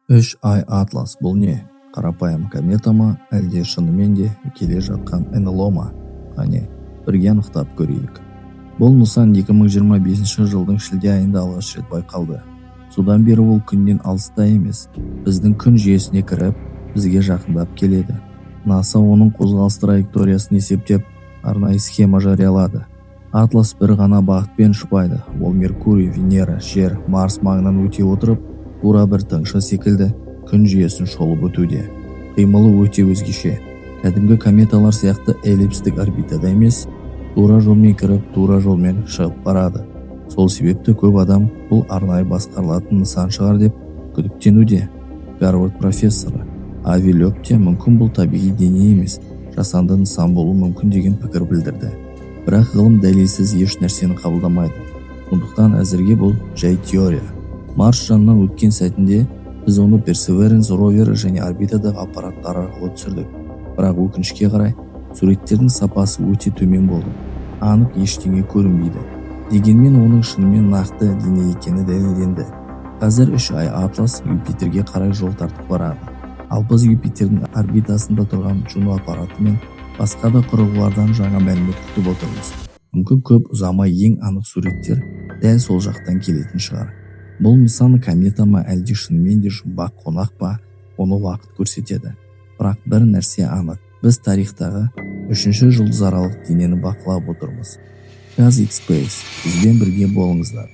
Үш ай атлас бұл не? Қарапайым комета ма, әлде шынымен де келе жатқан НЛО ма? Қане, бірге анықтап көрейік. Бұл нысан 2025 жылдың шілде айында алғаш рет байқалды. Содан бері ол күннен алыста емес, біздің күн жүйесіне кіріп, бізге жақындап келеді. НАСА оның қозғалыс траекториясын есептеп, арнайы схема жариялады. Атлас бір ғана бағытпен ұшпайды. Ол Меркурий, Венера, Жер, Марс маңынан өте отырып, тура бір тыңшы секілді күн жүйесін шолып өтуде. Қимылы өте өзгеше. Кәдімгі кометалар сияқты эллипстік орбитада емес, тура жолмен кіріп, тура жолмен шығып барады. Сол себепті көп адам бұл арнайы басқарылатын нысан шығар деп күдіктенуде. Гарвард профессоры Ави Лёб те мүмкін бұл табиғи дене емес, жасанды нысан болуы мүмкін деген пікір білдірді. Бірақ ғылым дәлелсіз еш нәрсені қабылдамайды. Сондықтан әзірге бұл жай теория. Марс жанынан өткен сәтінде біз оны Perseverance ровері және орбитадағы аппараттар арқылы түсірдік. Бірақ өкінішке қарай суреттердің сапасы өте төмен болды. Анық ештеңе көрінбейді. Дегенмен оның шынымен нақты дене екені дәлелденді. Қазір 3 ай атлас Юпитерге қарай жол тартып барады. Ал біз Юпитердің орбитасында тұрған Juno аппараты мен басқа да құрылғылардан жаңа мәлімет күтіп отырмыз. Мүмкін көп ұзамай ең анық суреттер дәл сол жақтан келетін шығар. Бұл нысан комета ма әлде шынымен де жұмбақ қонақ па, оны уақыт көрсетеді. Бірақ бір нәрсе анық, біз тарихтағы 3-ші жұлдызаралық денені бақылап отырмыз. Kazix Space, бізбен бірге болыңыздар.